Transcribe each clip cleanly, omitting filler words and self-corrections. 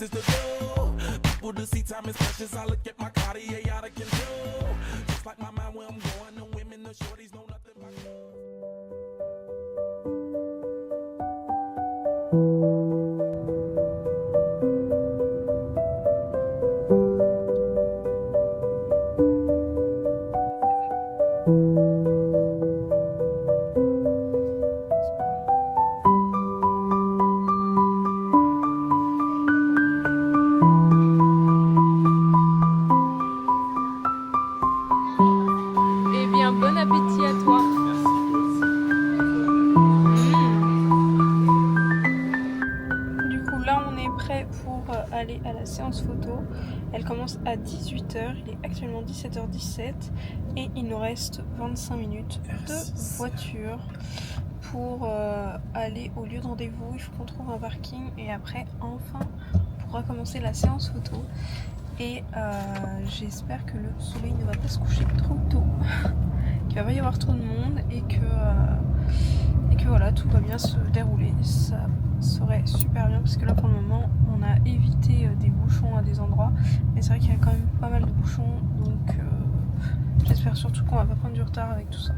is to do. People to see time is precious. I look at my Cartier out of control. Just like my mind where I'm going. The women, the shorties know nothing about me. Eh bien, bon appétit à toi. Du coup, là, on est prêt pour aller à la séance photo. Elle commence à 18h. Il est actuellement 17h17 et il nous reste 25 minutes de voiture pour aller au lieu de rendez-vous. Il faut qu'on trouve un parking et après, enfin, on pourra commencer la séance photo. Et j'espère que le soleil ne va pas se coucher trop tôt, qu'il va pas y avoir trop de monde et que voilà, tout va bien se dérouler. Ça serait super bien parce que là pour le moment on a évité des bouchons à des endroits, mais c'est vrai qu'il y a quand même pas mal de bouchons, donc j'espère surtout qu'on va pas prendre du retard avec tout ça.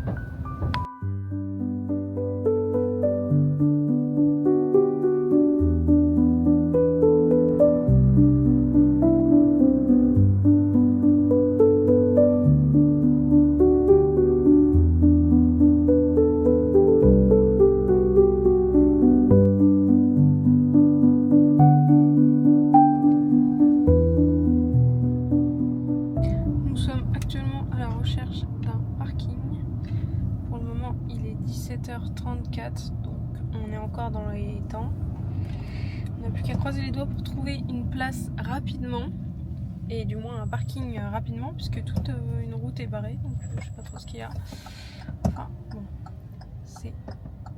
D'un parking. Pour le moment il est 17h34, donc on est encore dans les temps. On n'a plus qu'à croiser les doigts pour trouver une place rapidement, et du moins un parking rapidement, puisque toute une route est barrée, donc je sais pas trop ce qu'il y a. Enfin bon, c'est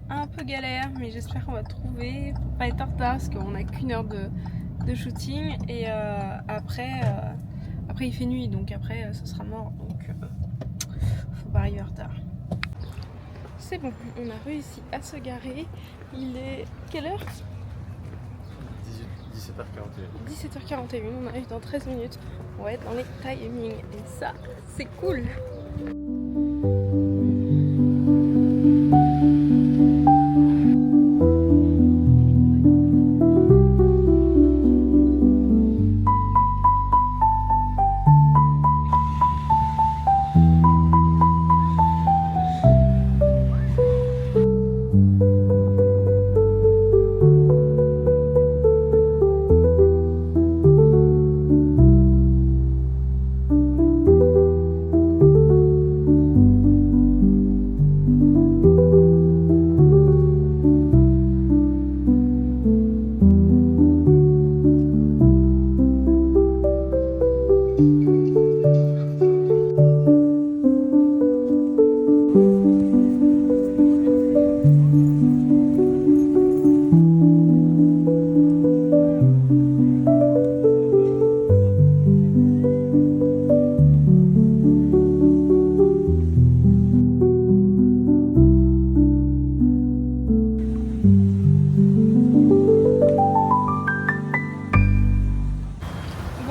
un peu galère, mais j'espère qu'on va trouver pour pas être en retard, parce qu'on a qu'une heure de shooting, et après il fait nuit, donc après ça sera mort, donc faut pas arriver en retard. C'est bon, on a réussi à se garer. Il est quelle heure? 17h41. 17h41, on arrive dans 13 minutes. On va être dans les timings et ça, c'est cool.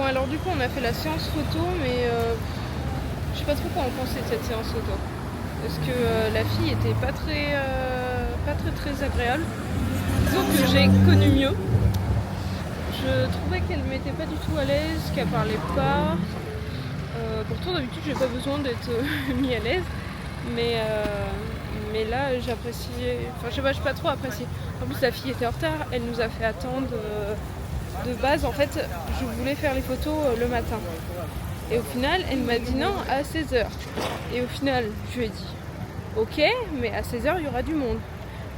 Alors du coup on a fait la séance photo, mais je sais pas trop quoi en penser de cette séance photo, parce que la fille était pas très agréable. Disons que j'ai connu mieux. Je trouvais qu'elle ne m'était pas du tout à l'aise, qu'elle parlait pas. Pourtant d'habitude j'ai pas besoin d'être mis à l'aise, mais là j'appréciais, enfin je sais pas trop apprécié. En plus la fille était en retard, elle nous a fait attendre. De base, en fait, je voulais faire les photos le matin. Et au final, elle m'a dit non à 16h. Et au final, je lui ai dit ok, mais à 16h, il y aura du monde.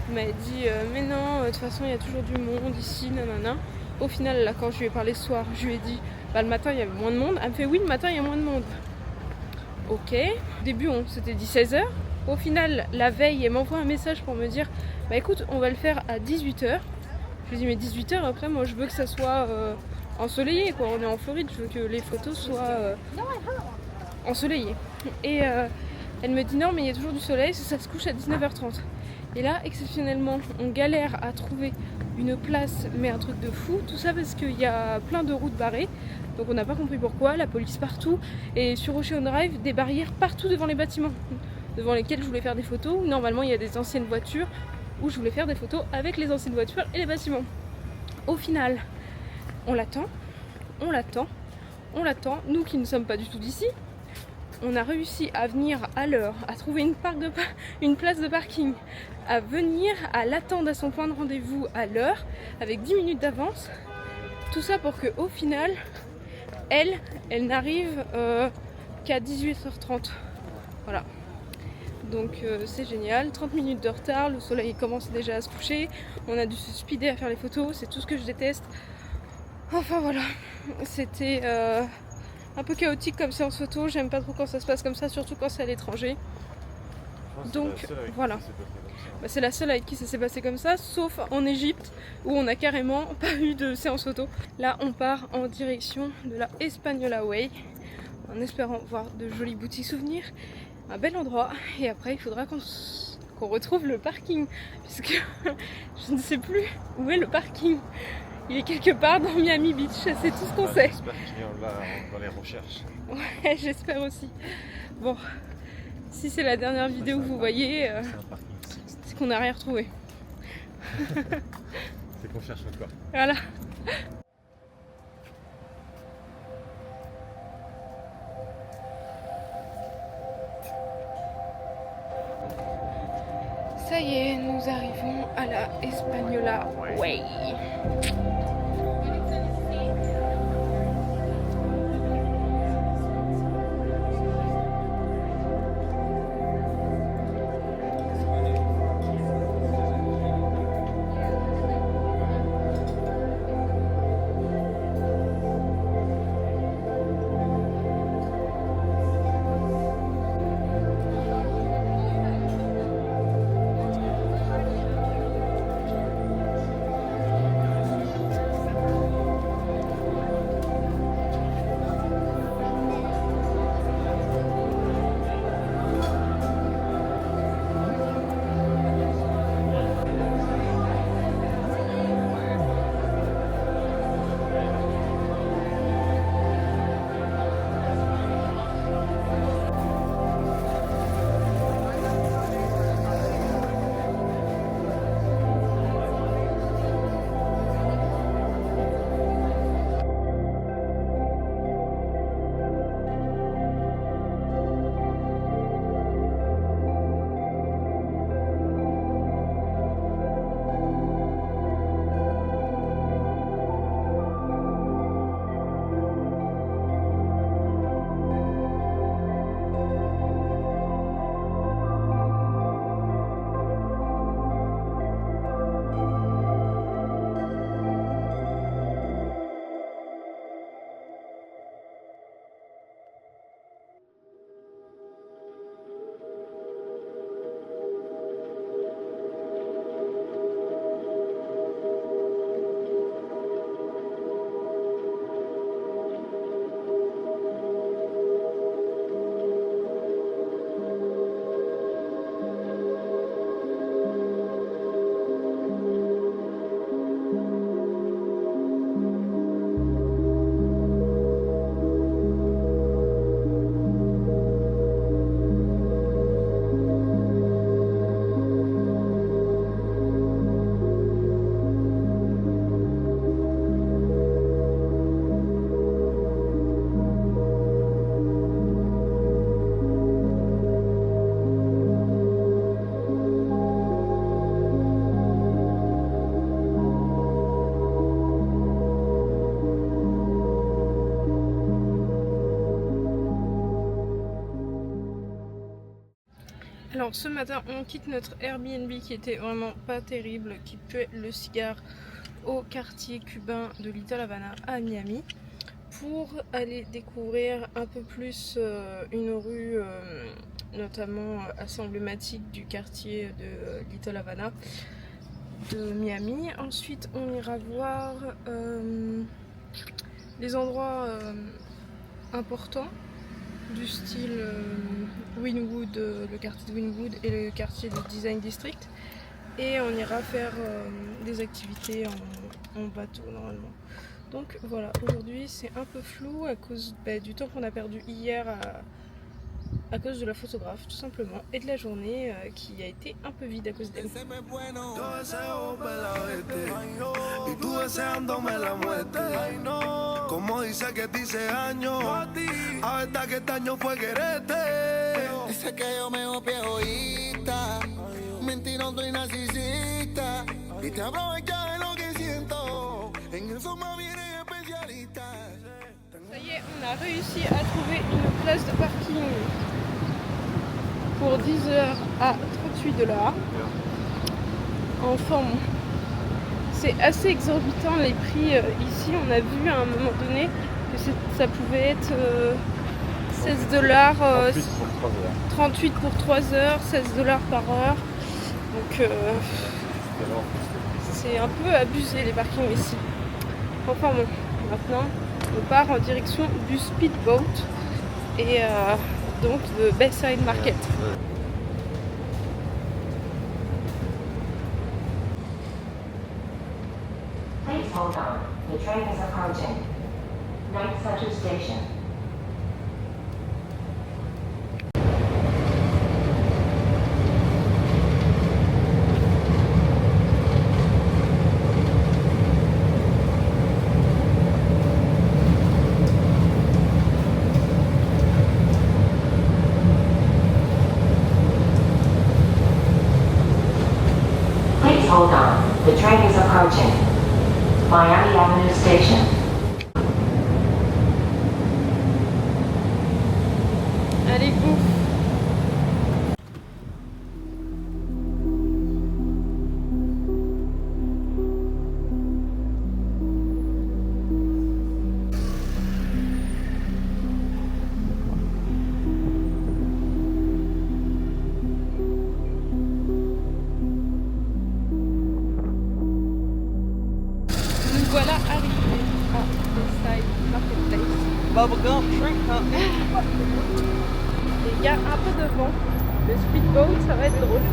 Elle m'a dit mais non, de toute façon, il y a toujours du monde ici, nanana. Au final, là, quand je lui ai parlé ce soir, je lui ai dit bah, le matin, il y avait moins de monde. Elle me fait oui, le matin, il y a moins de monde. Ok. Au début, c'était dit 16h. Au final, la veille, elle m'envoie un message pour me dire bah écoute, on va le faire à 18h. Je lui dis mais 18h, après moi je veux que ça soit ensoleillé quoi, on est en Floride, je veux que les photos soient ensoleillées. Et elle me dit non mais il y a toujours du soleil, ça se couche à 19h30. Et là exceptionnellement on galère à trouver une place, mais un truc de fou. Tout ça parce qu'il y a plein de routes barrées, donc on n'a pas compris pourquoi, la police partout, et sur Ocean Drive, des barrières partout devant les bâtiments, devant lesquels je voulais faire des photos. Normalement il y a des anciennes voitures où je voulais faire des photos avec les anciennes voitures et les bâtiments. Au final, on l'attend, nous qui ne sommes pas du tout d'ici. On a réussi à venir à l'heure, à trouver une place de parking, à venir, à l'attendre à son point de rendez-vous à l'heure, avec 10 minutes d'avance. Tout ça pour qu'au final, elle n'arrive qu'à 18h30. Voilà. Donc c'est génial, 30 minutes de retard, le soleil commence déjà à se coucher, on a dû se speeder à faire les photos, c'est tout ce que je déteste. Enfin voilà, c'était un peu chaotique comme séance photo, j'aime pas trop quand ça se passe comme ça, surtout quand c'est à l'étranger. Donc voilà, c'est la seule avec qui ça s'est passé comme ça, sauf en Égypte où on n'a carrément pas eu de séance photo. Là on part en direction de la Espagnola Way, en espérant voir de jolis boutiques souvenirs, un bel endroit, et après il faudra qu'on retrouve le parking, puisque je ne sais plus où est le parking. Il est quelque part dans Miami Beach, c'est tout ce qu'on sait. J'espère qu'il est là dans les recherches. Ouais, j'espère aussi. Bon, si c'est la dernière vidéo que vous voyez, c'est qu'on n'a rien retrouvé. C'est qu'on cherche encore. Voilà. Ça y est, nous arrivons à la Espagnola Way. Alors ce matin on quitte notre Airbnb qui était vraiment pas terrible, qui puait le cigare, au quartier cubain de Little Havana à Miami, pour aller découvrir un peu plus une rue notamment assez emblématique du quartier de Little Havana de Miami. Ensuite on ira voir les endroits importants du style Wynwood, le quartier de Wynwood et le quartier de Design District. et on ira faire des activités en bateau normalement. Donc voilà, aujourd'hui c'est un peu flou à cause du temps qu'on a perdu hier à cause de la photographe tout simplement et de la journée qui a été un peu vide à cause d'elle. Como dice que dice años, a verdad que este año fue quererte. Dice que yo me veo egoísta, mentiroso y narcisista, y te aprovechas de lo que siento. En eso más bien especialista. Ça y est, on a réussi à trouver une place de parking pour 10 heures à 38$. Enfin, c'est assez exorbitant les prix ici. On a vu à un moment donné que ça pouvait être 16$, 38 pour 3 heures, 16$ par heure. Donc c'est un peu abusé les parkings ici. Enfin bon, maintenant on part en direction du speedboat et donc de Bayside Market. Please hold on. The train is approaching. Night Center Station. Please hold on. The train is approaching. Miami Avenue Station. Allez, go! Nous voilà arrivés à Bayside Marketplace. Bubblegum Shrimp Company. Et il y a un peu de vent. Le speedboat, ça va être drôle.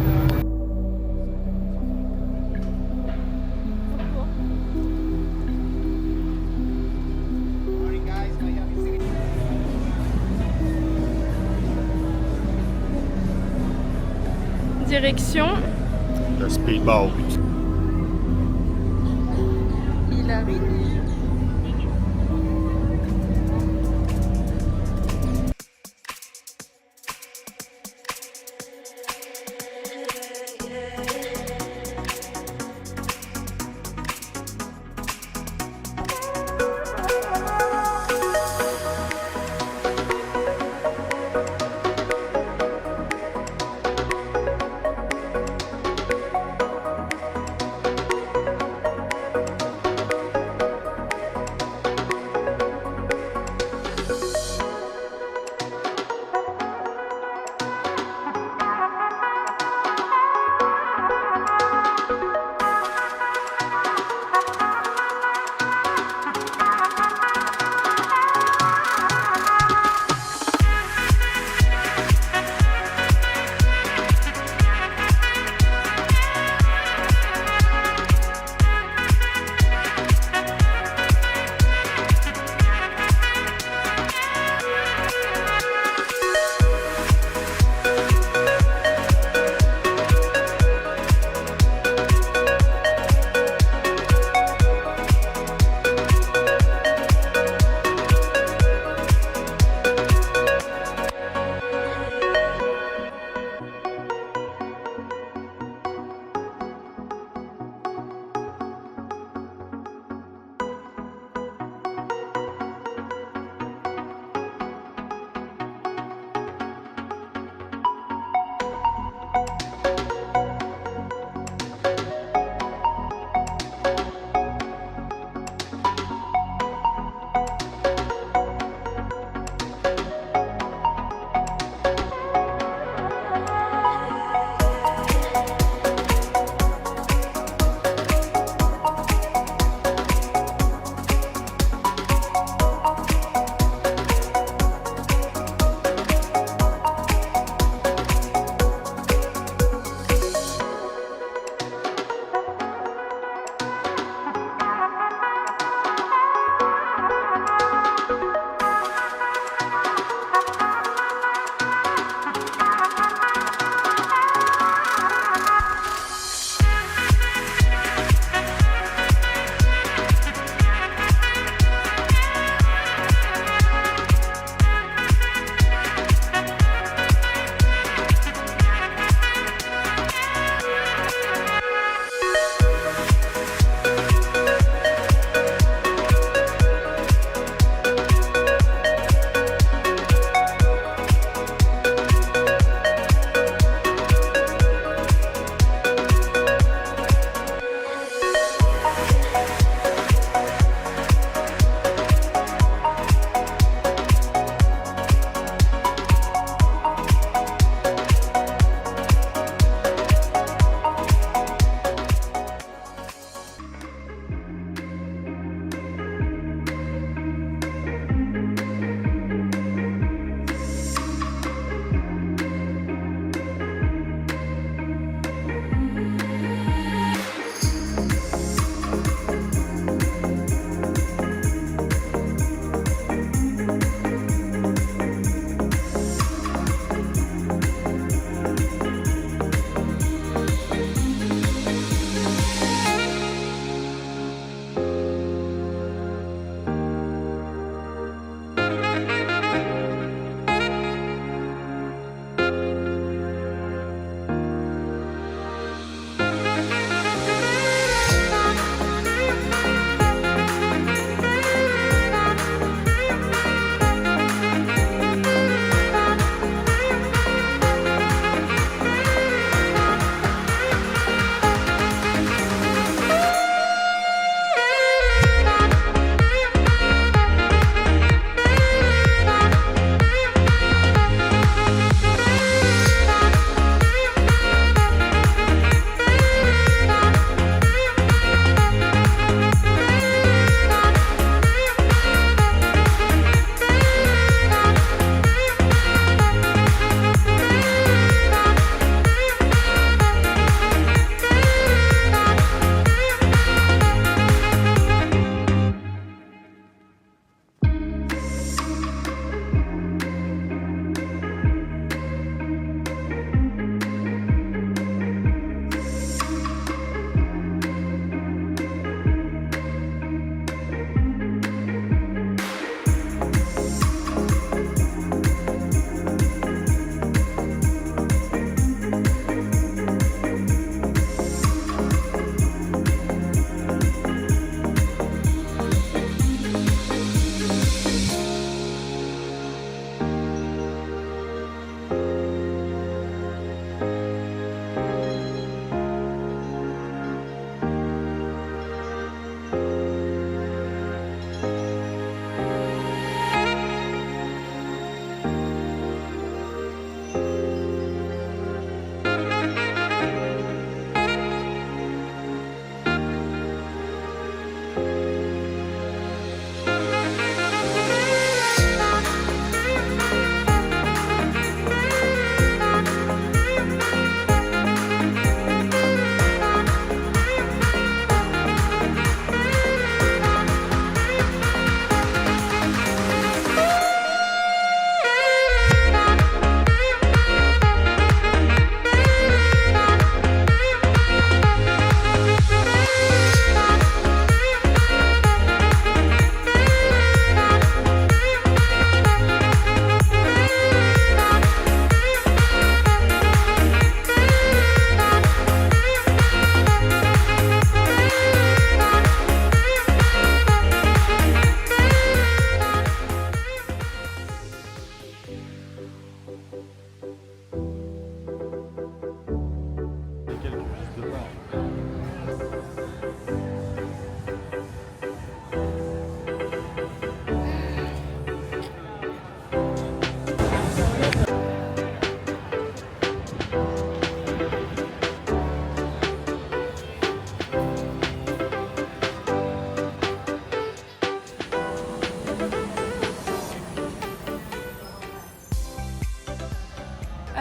Direction, Le speedboat. il arrive.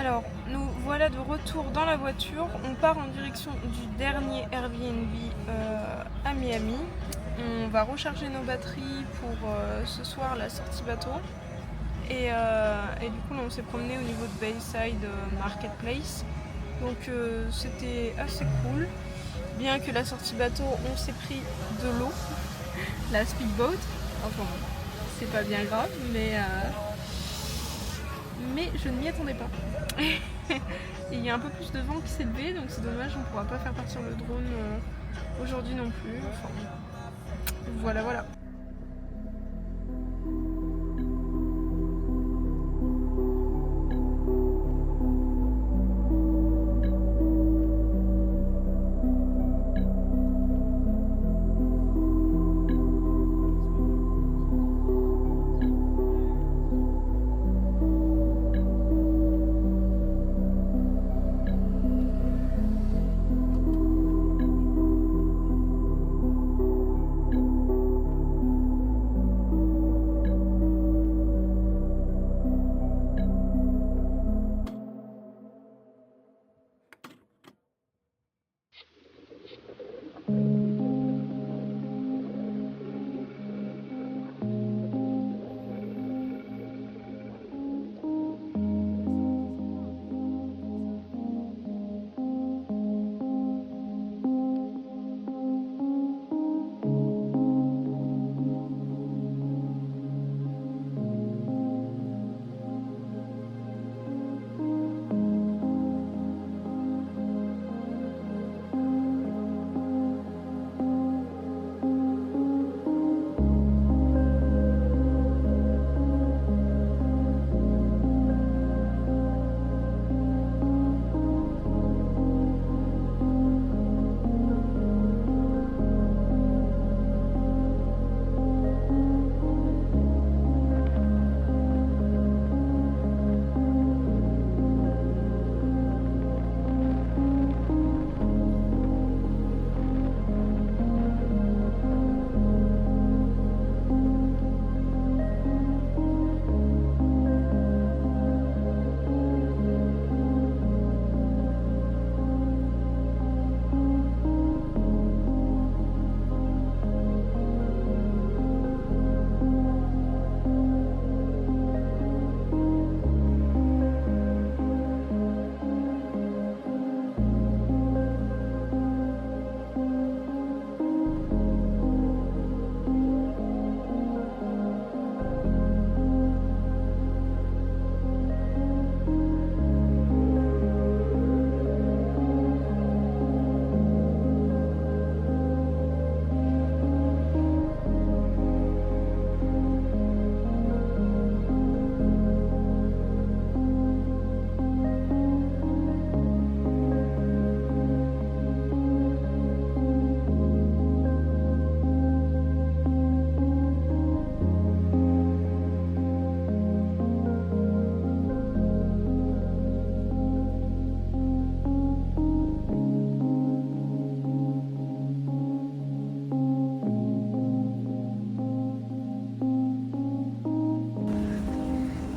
Alors, nous voilà de retour dans la voiture. On part en direction du dernier Airbnb à Miami. On va recharger nos batteries pour ce soir la sortie bateau. Et du coup, là, on s'est promené au niveau de Bayside Marketplace. Donc, c'était assez cool. Bien que la sortie bateau, on s'est pris de l'eau, la speedboat. Enfin, c'est pas bien grave, mais je ne m'y attendais pas. Et il y a un peu plus de vent qui s'est levé, donc c'est dommage, on ne pourra pas faire partir le drone aujourd'hui non plus. Enfin, voilà.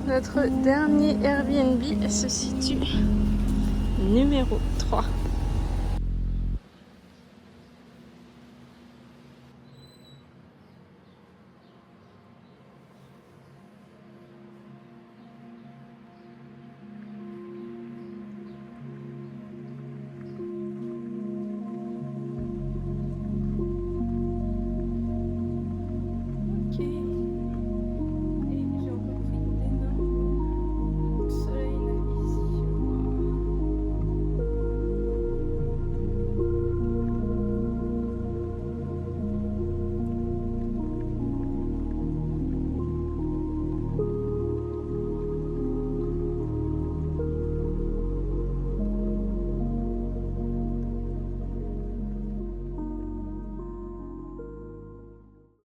Notre dernier Airbnb se situe numéro 3.